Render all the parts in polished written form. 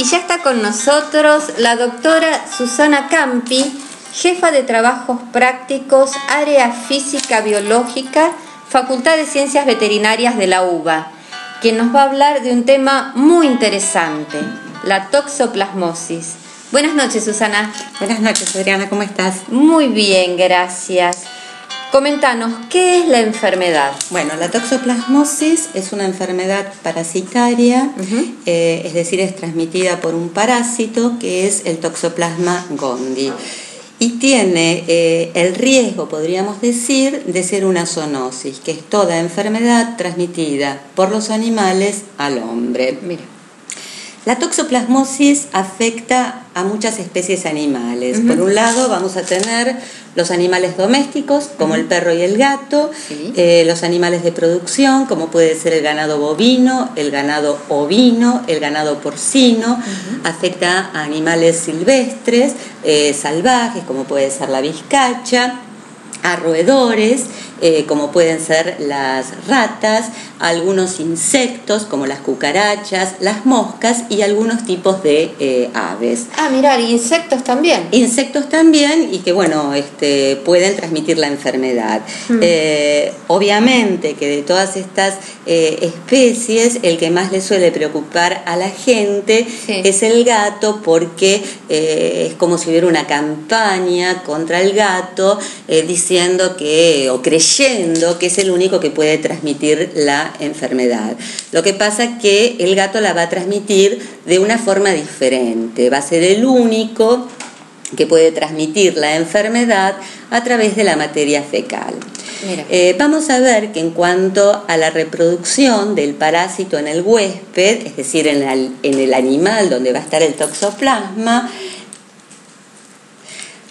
Y ya está con nosotros la doctora Susana Campi, jefa de Trabajos Prácticos, Área Física Biológica, Facultad de Ciencias Veterinarias de la UBA, que nos va a hablar de un tema muy interesante, la toxoplasmosis. Buenas noches, Susana. Buenas noches, Adriana, ¿cómo estás? Muy bien, gracias. Coméntanos, ¿qué es la enfermedad? Bueno, la toxoplasmosis es una enfermedad parasitaria, es decir, es transmitida por un parásito que es el Toxoplasma gondii. Y tiene el riesgo, podríamos decir, de ser una zoonosis, que es toda enfermedad transmitida por los animales al hombre. Mira. La toxoplasmosis afecta a muchas especies animales. Por un lado vamos a tener los animales domésticos, como el perro y el gato, los animales de producción, como puede ser el ganado bovino, el ganado ovino, el ganado porcino. Afecta a animales silvestres, salvajes, como puede ser la vizcacha, a roedores, como pueden ser las ratas, algunos insectos como las cucarachas, las moscas y algunos tipos de aves. Ah, mirar, insectos también. Insectos también, y que bueno, pueden transmitir la enfermedad. Obviamente que de todas estas especies, el que más le suele preocupar a la gente es el gato, porque es como si hubiera una campaña contra el gato, diciendo que, o creyendo que es el único que puede transmitir la enfermedad. Lo que pasa es que el gato la va a transmitir de una forma diferente, va a ser el único que puede transmitir la enfermedad a través de la materia fecal. Vamos a ver que en cuanto a la reproducción del parásito en el huésped, es decir, en el animal donde va a estar el toxoplasma,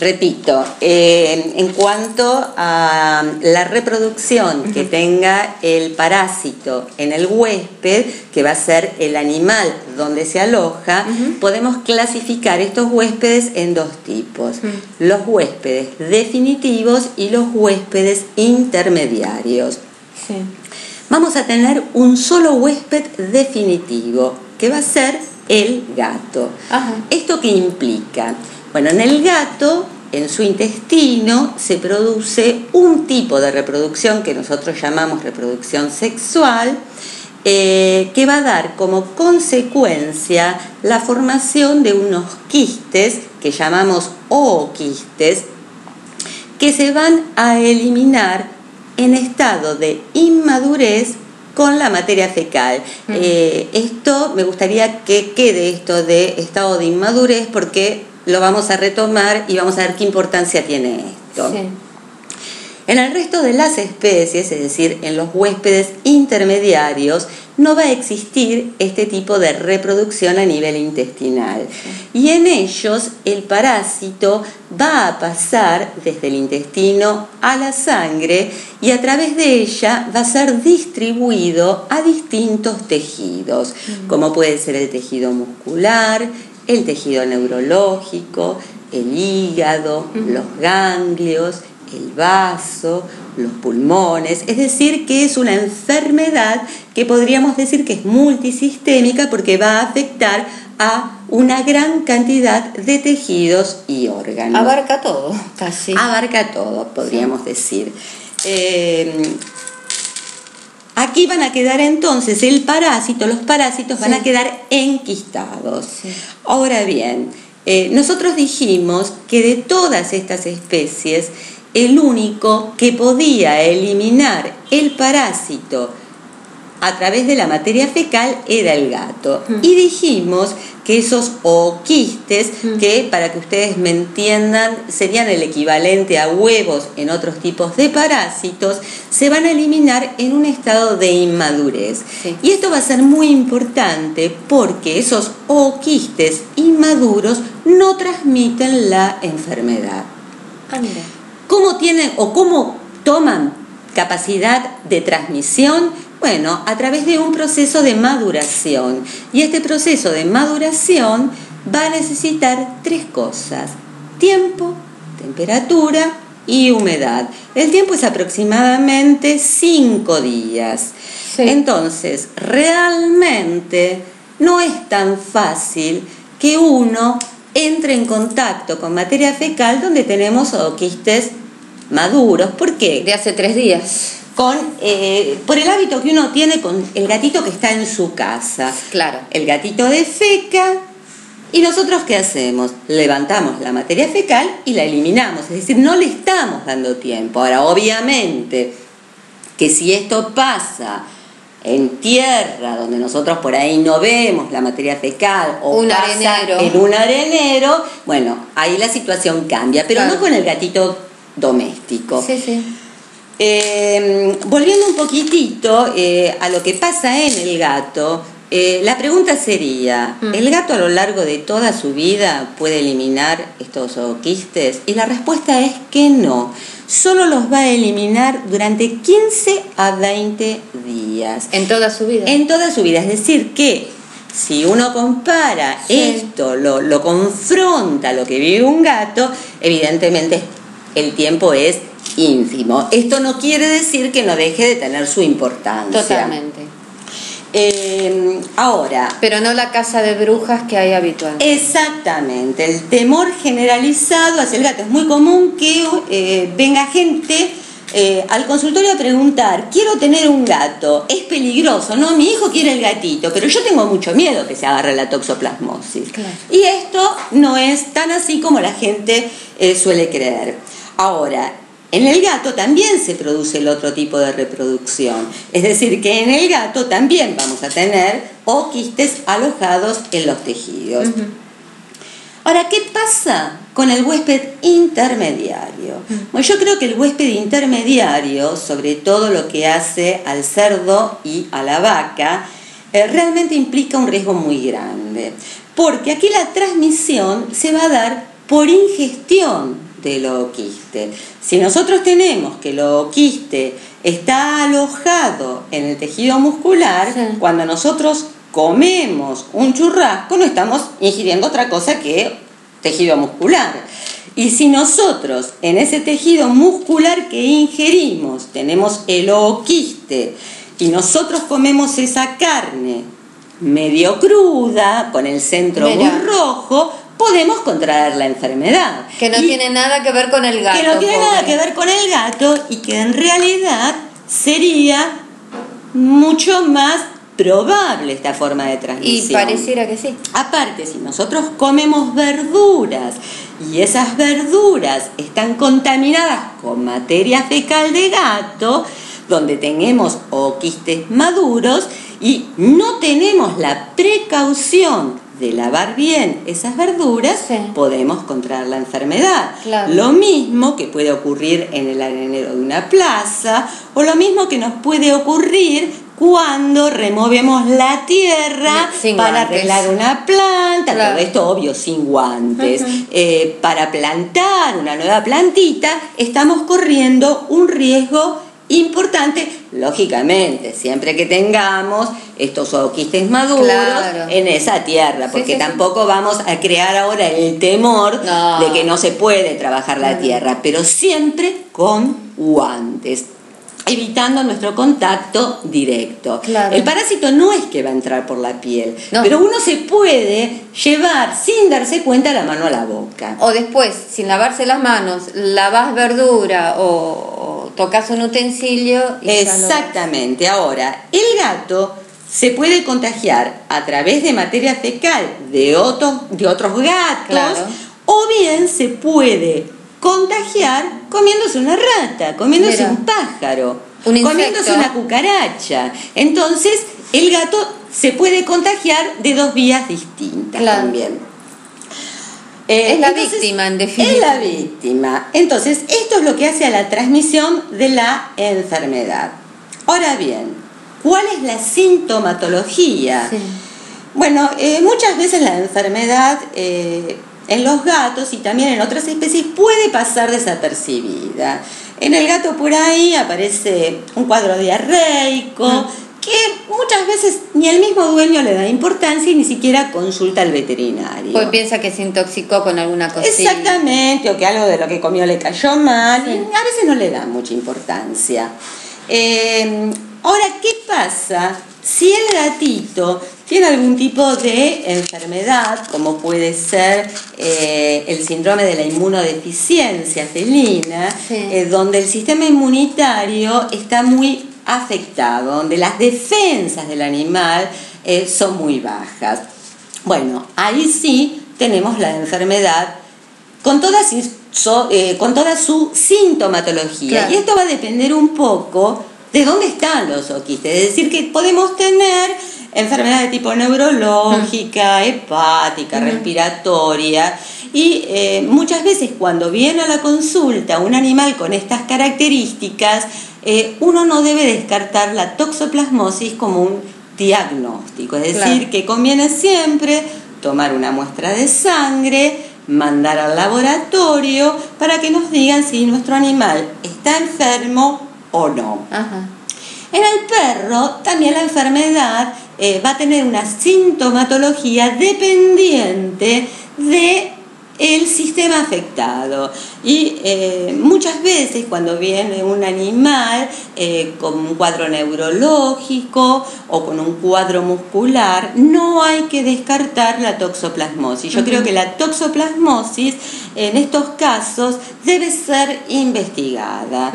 repito, en cuanto a la reproducción que tenga el parásito en el huésped, que va a ser el animal donde se aloja, podemos clasificar estos huéspedes en dos tipos: los huéspedes definitivos y los huéspedes intermediarios. Vamos a tener un solo huésped definitivo, que va a ser el gato. ¿Esto qué implica? Bueno, en el gato, en su intestino, se produce un tipo de reproducción que nosotros llamamos reproducción sexual, que va a dar como consecuencia la formación de unos quistes, que llamamos ooquistes, que se van a eliminar en estado de inmadurez con la materia fecal. Esto, me gustaría que quede esto de estado de inmadurez, porque lo vamos a retomar y vamos a ver qué importancia tiene esto. En el resto de las especies, es decir, en los huéspedes intermediarios, no va a existir este tipo de reproducción a nivel intestinal. Y en ellos el parásito va a pasar desde el intestino a la sangre, y a través de ella va a ser distribuido a distintos tejidos, como puede ser el tejido muscular, el tejido neurológico, el hígado, los ganglios, el vaso, los pulmones. Es decir, que es una enfermedad que podríamos decir que es multisistémica, porque va a afectar a una gran cantidad de tejidos y órganos. Abarca todo, casi. Abarca todo, podríamos decir. Aquí van a quedar entonces los parásitos van a quedar enquistados. Ahora bien, nosotros dijimos que de todas estas especies, el único que podía eliminar el parásito a través de la materia fecal era el gato. Y dijimos que esos ooquistes, que para que ustedes me entiendan, serían el equivalente a huevos en otros tipos de parásitos, se van a eliminar en un estado de inmadurez. Y esto va a ser muy importante, porque esos ooquistes inmaduros no transmiten la enfermedad. ¿Cómo tienen o cómo toman capacidad de transmisión? Bueno, a través de un proceso de maduración. Y este proceso de maduración va a necesitar tres cosas: tiempo, temperatura y humedad. El tiempo es aproximadamente 5 días. Entonces, realmente no es tan fácil que uno entre en contacto con materia fecal donde tenemos quistes maduros. ¿Por qué? De hace 3 días. Por el hábito que uno tiene con el gatito que está en su casa. Claro. El gatito defeca y nosotros ¿qué hacemos? Levantamos la materia fecal y la eliminamos, es decir, no le estamos dando tiempo. Ahora, obviamente, que si esto pasa en tierra, donde nosotros por ahí no vemos la materia fecal, o un pasa arenero. en un arenero, bueno, ahí la situación cambia, pero claro. no con el gatito doméstico. Sí, sí. Volviendo un poquitito a lo que pasa en el gato, la pregunta sería, ¿el gato a lo largo de toda su vida puede eliminar estos quistes? Y la respuesta es que no. Solo los va a eliminar durante 15 a 20 días. ¿En toda su vida? En toda su vida. Es decir, que si uno compara esto, lo confronta a lo que vive un gato, evidentemente el tiempo es ínfimo. Esto no quiere decir que no deje de tener su importancia. Totalmente. Ahora, pero no la caza de brujas que hay habitualmente. Exactamente, el temor generalizado hacia el gato. Es muy común que venga gente al consultorio a preguntar, quiero tener un gato, es peligroso, ¿no? Mi hijo quiere el gatito, pero yo tengo mucho miedo que se agarre la toxoplasmosis. Claro. Y esto no es tan así como la gente suele creer. Ahora, en el gato también se produce el otro tipo de reproducción, es decir, que en el gato también vamos a tener quistes alojados en los tejidos. Ahora, ¿qué pasa con el huésped intermediario? Bueno, yo creo que el huésped intermediario, sobre todo lo que hace al cerdo y a la vaca, realmente implica un riesgo muy grande, porque aquí la transmisión se va a dar por ingestión del ooquiste. Si nosotros tenemos que el ooquiste está alojado en el tejido muscular, cuando nosotros comemos un churrasco no estamos ingiriendo otra cosa que tejido muscular. Y si nosotros en ese tejido muscular que ingerimos tenemos el ooquiste y nosotros comemos esa carne medio cruda, con el centro muy rojo, podemos contraer la enfermedad. Que no tiene nada que ver con el gato. Que no tiene nada que ver con el gato y que en realidad sería mucho más probable esta forma de transmisión. Y pareciera que sí. Aparte, si nosotros comemos verduras y esas verduras están contaminadas con materia fecal de gato, donde tenemos quistes maduros y no tenemos la precaución de lavar bien esas verduras, podemos contraer la enfermedad. Claro. Lo mismo que puede ocurrir en el arenero de una plaza, o lo mismo que nos puede ocurrir cuando removemos la tierra para arreglar una planta, claro. Todo esto obvio sin guantes. Para plantar una nueva plantita estamos corriendo un riesgo importante, lógicamente, siempre que tengamos estos ooquistes maduros en esa tierra, porque tampoco vamos a crear ahora el temor de que no se puede trabajar la tierra, pero siempre con guantes, evitando nuestro contacto directo. Claro. El parásito no es que va a entrar por la piel, pero uno se puede llevar sin darse cuenta la mano a la boca. O después, sin lavarse las manos, lavas verdura o tocas un utensilio. Y exactamente. Ahora, el gato se puede contagiar a través de materia fecal de otros gatos, o bien se puede contagiar comiéndose una rata, comiéndose un pájaro, comiéndose una cucaracha. Entonces, el gato se puede contagiar de 2 vías distintas también. Es la víctima, en definitiva. Es la víctima. Entonces, esto es lo que hace a la transmisión de la enfermedad. Ahora bien, ¿cuál es la sintomatología? Bueno, muchas veces la enfermedad en los gatos y también en otras especies puede pasar desapercibida. En el gato por ahí aparece un cuadro diarreico que muchas veces ni el mismo dueño le da importancia y ni siquiera consulta al veterinario. Pues piensa que se intoxicó con alguna cosita. Exactamente, o que algo de lo que comió le cayó mal, y a veces no le da mucha importancia. Ahora, ¿qué pasa si el gatito tiene algún tipo de enfermedad, como puede ser el síndrome de la inmunodeficiencia felina, donde el sistema inmunitario está muy afectado, donde las defensas del animal son muy bajas? Bueno, ahí sí tenemos la enfermedad con toda su sintomatología. Y esto va a depender un poco de dónde están los oquistes. Es decir, que podemos tener enfermedad de tipo neurológica, hepática, respiratoria. Y muchas veces cuando viene a la consulta un animal con estas características, uno no debe descartar la toxoplasmosis como un diagnóstico. Es decir, que conviene siempre tomar una muestra de sangre, mandar al laboratorio para que nos digan si nuestro animal está enfermo o no. En el perro también la enfermedad va a tener una sintomatología dependiente de el sistema afectado. Y muchas veces cuando viene un animal con un cuadro neurológico o con un cuadro muscular, no hay que descartar la toxoplasmosis. Yo creo que la toxoplasmosis en estos casos debe ser investigada.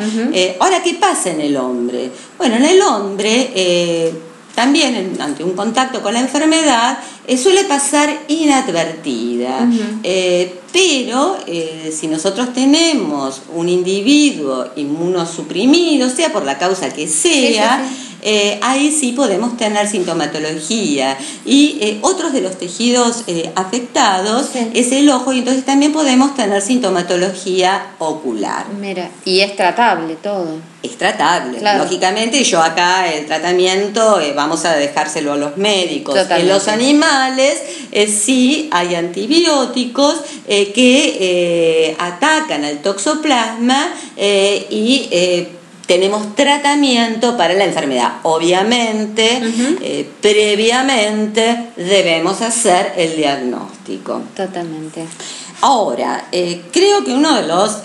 Ahora, ¿qué pasa en el hombre? Bueno, en el hombre también ante un contacto con la enfermedad suele pasar inadvertida, pero si nosotros tenemos un individuo inmunosuprimido, sea por la causa que sea, ahí sí podemos tener sintomatología. Y otros de los tejidos afectados es el ojo, y entonces también podemos tener sintomatología ocular. Mira, y es tratable todo. Es tratable, lógicamente. Yo acá el tratamiento vamos a dejárselo a los médicos. En los animales sí hay antibióticos que atacan al toxoplasma y tenemos tratamiento para la enfermedad. Obviamente, previamente debemos hacer el diagnóstico. Totalmente. Ahora, creo que uno de los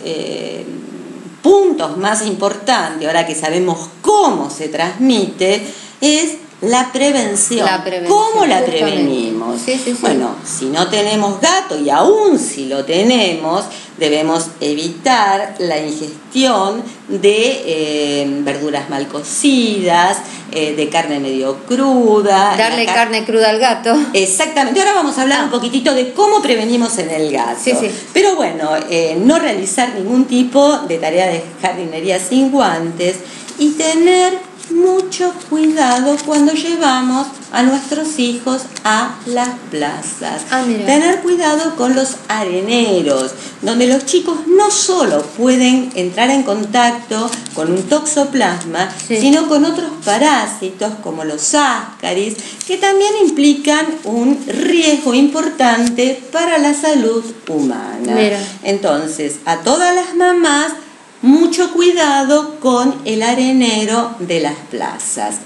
puntos más importantes, ahora que sabemos cómo se transmite, es la prevención. ¿Cómo la prevenimos? Bueno, si no tenemos gato, y aún si lo tenemos, debemos evitar la ingestión de verduras mal cocidas, de carne medio cruda. Darle carne cruda al gato. Exactamente. Ahora vamos a hablar un poquitito de cómo prevenimos en el gato. Pero bueno, no realizar ningún tipo de tarea de jardinería sin guantes y tener mucho cuidado cuando llevamos a nuestros hijos a las plazas. Tener cuidado con los areneros, donde los chicos no solo pueden entrar en contacto con un toxoplasma, sino con otros parásitos como los ascaris, que también implican un riesgo importante para la salud humana. Entonces, a todas las mamás, mucho cuidado con el arenero de las plazas.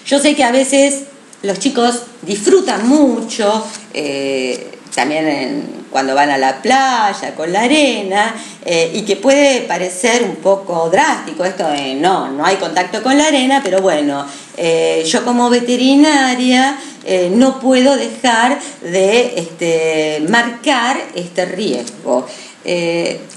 Yo sé que a veces los chicos disfrutan mucho, también cuando van a la playa con la arena, y que puede parecer un poco drástico esto de no hay contacto con la arena, pero bueno, yo como veterinaria no puedo dejar de marcar este riesgo.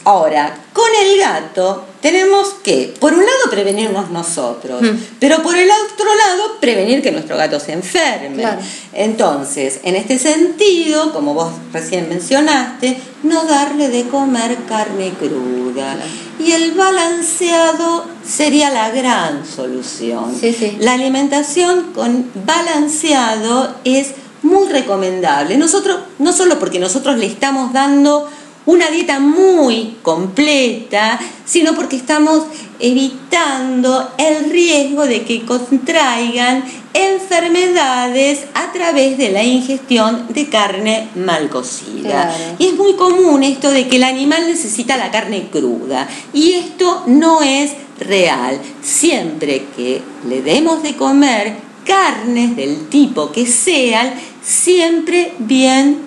Ahora, con el gato tenemos que, por un lado, prevenirnos nosotros, pero por el otro lado, prevenir que nuestro gato se enferme. Entonces, en este sentido, como vos recién mencionaste, no darle de comer carne cruda. Y el balanceado sería la gran solución. La alimentación con balanceado es muy recomendable. Nosotros, no solo porque nosotros le estamos dando una dieta muy completa, sino porque estamos evitando el riesgo de que contraigan enfermedades a través de la ingestión de carne mal cocida. Y es muy común esto de que el animal necesita la carne cruda, y esto no es real. Siempre que le demos de comer carnes del tipo que sean, siempre bien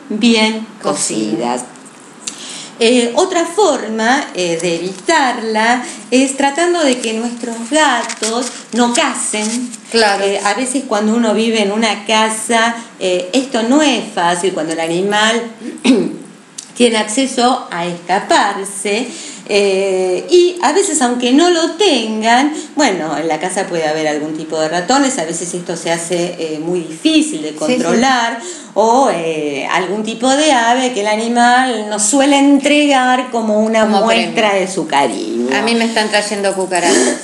cocidas. Otra forma de evitarla es tratando de que nuestros gatos no cacen. Claro. A veces cuando uno vive en una casa, esto no es fácil cuando el animal tiene acceso a escaparse. Y a veces, aunque no lo tengan, bueno, en la casa puede haber algún tipo de ratones, a veces esto se hace muy difícil de controlar, sí, sí. O algún tipo de ave que el animal nos suele entregar como una muestra premio de su cariño. A mí me están trayendo cucarachas.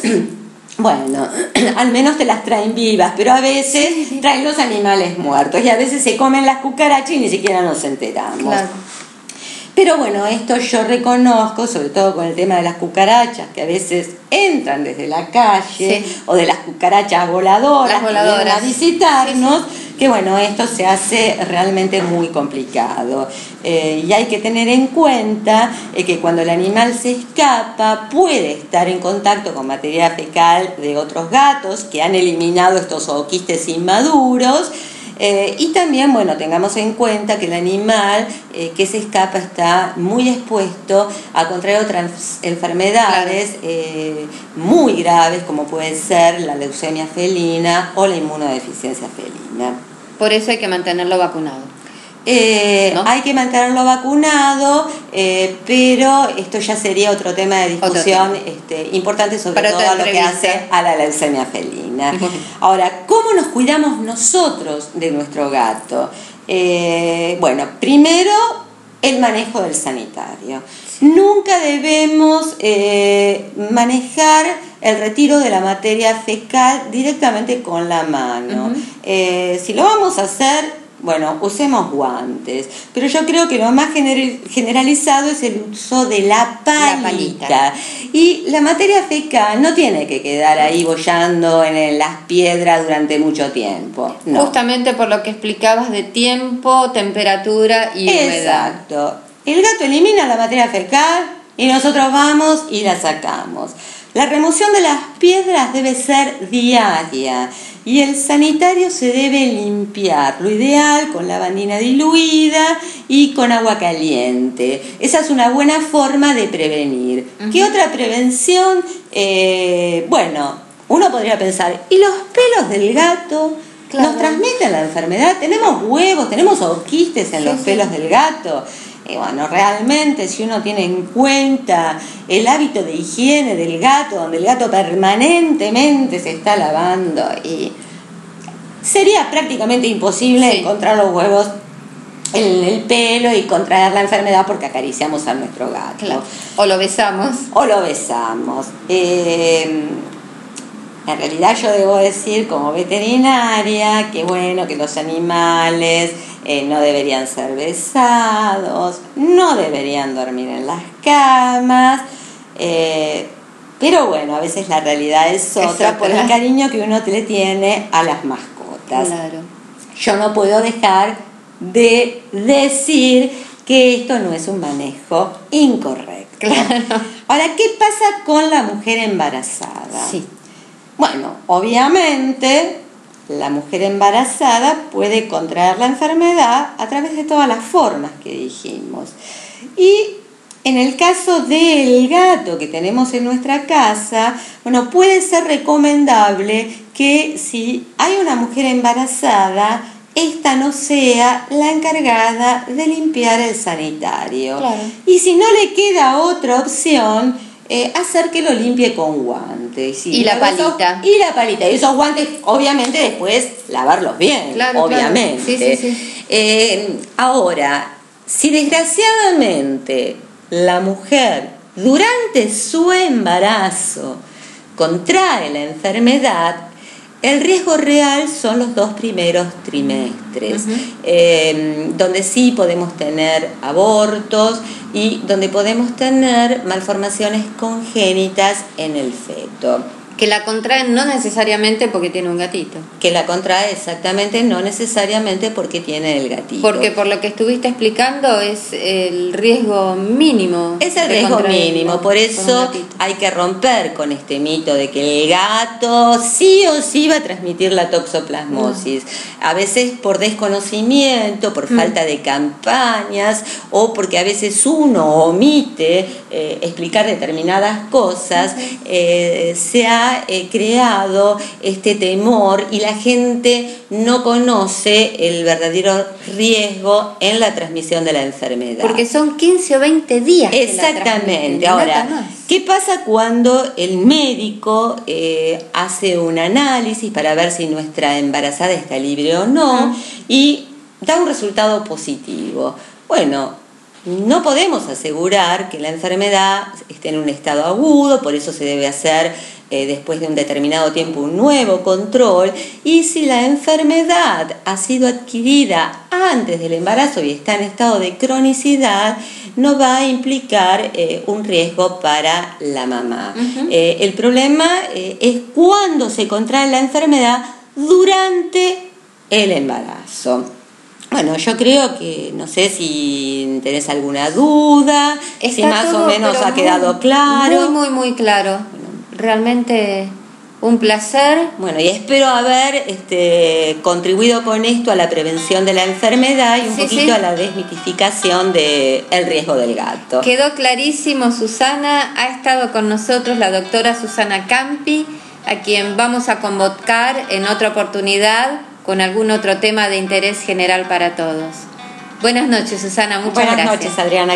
Bueno, al menos te las traen vivas, pero a veces traen los animales muertos y a veces se comen las cucarachas y ni siquiera nos enteramos. Claro. Pero bueno, esto yo reconozco, sobre todo con el tema de las cucarachas, que a veces entran desde la calle, sí, o de las cucarachas voladoras, que vienen a visitarnos, sí, sí. Que bueno, esto se hace realmente muy complicado. Y hay que tener en cuenta que cuando el animal se escapa puede estar en contacto con materia fecal de otros gatos que han eliminado estos ooquistes inmaduros. Y también, bueno, tengamos en cuenta que el animal que se escapa está muy expuesto a contraer otras enfermedades, claro, muy graves, como puede ser la leucemia felina o la inmunodeficiencia felina. Por eso hay que mantenerlo vacunado. ¿No? Hay que mantenerlo vacunado, pero esto ya sería otro tema de discusión importante, sobre todo a lo que hace a la leucemia felina. Ahora, ¿cómo nos cuidamos nosotros de nuestro gato? Bueno, primero el manejo del sanitario. Nunca debemos manejar el retiro de la materia fecal directamente con la mano. Si lo vamos a hacer, bueno, usemos guantes, pero yo creo que lo más generalizado es el uso de la palita. Y la materia fecal no tiene que quedar ahí boyando en las piedras durante mucho tiempo. No. Justamente por lo que explicabas de tiempo, temperatura y humedad. Exacto. El gato elimina la materia fecal y nosotros vamos y la sacamos. La remoción de las piedras debe ser diaria y el sanitario se debe limpiar, lo ideal con lavandina diluida y con agua caliente. Esa es una buena forma de prevenir. ¿Qué otra prevención? Bueno, uno podría pensar, ¿y los pelos del gato? Claro. ¿Nos transmiten la enfermedad? ¿Tenemos huevos? ¿Tenemos ooquistes en los pelos del gato? Y bueno, realmente si uno tiene en cuenta el hábito de higiene del gato, donde el gato permanentemente se está lavando, y sería prácticamente imposible encontrar los huevos en el pelo y contraer la enfermedad porque acariciamos a nuestro gato. Claro. O lo besamos. O lo besamos. En realidad yo debo decir como veterinaria que bueno, que los animales no deberían ser besados, no deberían dormir en las camas, pero bueno, a veces la realidad es otra por el cariño que uno le tiene a las mascotas. Claro. Yo no puedo dejar de decir que esto no es un manejo incorrecto. Claro. Ahora, ¿qué pasa con la mujer embarazada? Sí. Bueno, obviamente la mujer embarazada puede contraer la enfermedad a través de todas las formas que dijimos. Y en el caso del gato que tenemos en nuestra casa, bueno, puede ser recomendable que si hay una mujer embarazada, esta no sea la encargada de limpiar el sanitario. Claro. Y si no le queda otra opción, hacer que lo limpie con guantes. Y la palita. Y la palita. Y esos guantes, obviamente, después lavarlos bien. Claro, obviamente. Claro. Sí, sí, sí. Ahora, si desgraciadamente la mujer durante su embarazo contrae la enfermedad, el riesgo real son los 2 primeros trimestres, donde sí podemos tener abortos y donde podemos tener malformaciones congénitas en el feto. Que la contraen no necesariamente porque tiene un gatito. Que la contrae exactamente, no necesariamente porque tiene el gatito. Porque por lo que estuviste explicando es el riesgo mínimo. Es el riesgo mínimo, por eso hay que romper con este mito de que el gato sí o sí va a transmitir la toxoplasmosis. A veces por desconocimiento, por falta de campañas o porque a veces uno omite explicar determinadas cosas, se ha creado este temor y la gente no conoce el verdadero riesgo en la transmisión de la enfermedad. Porque son 15 o 20 días. Exactamente. Ahora, ¿qué pasa cuando el médico hace un análisis para ver si nuestra embarazada está libre o no y da un resultado positivo? Bueno, no podemos asegurar que la enfermedad esté en un estado agudo, por eso se debe hacer después de un determinado tiempo un nuevo control, y si la enfermedad ha sido adquirida antes del embarazo y está en estado de cronicidad, no va a implicar un riesgo para la mamá. El problema es cuando se contrae la enfermedad durante el embarazo. Bueno, yo creo que, no sé si tenés alguna duda, si más o menos ha quedado claro. Muy claro. Realmente un placer. Bueno, y espero haber contribuido con esto a la prevención de la enfermedad y un poquito a la desmitificación del riesgo del gato. Quedó clarísimo, Susana. Ha estado con nosotros la doctora Susana Campi, a quien vamos a convocar en otra oportunidad con algún otro tema de interés general para todos. Buenas noches, Susana. Muchas gracias. Buenas noches, Adriana.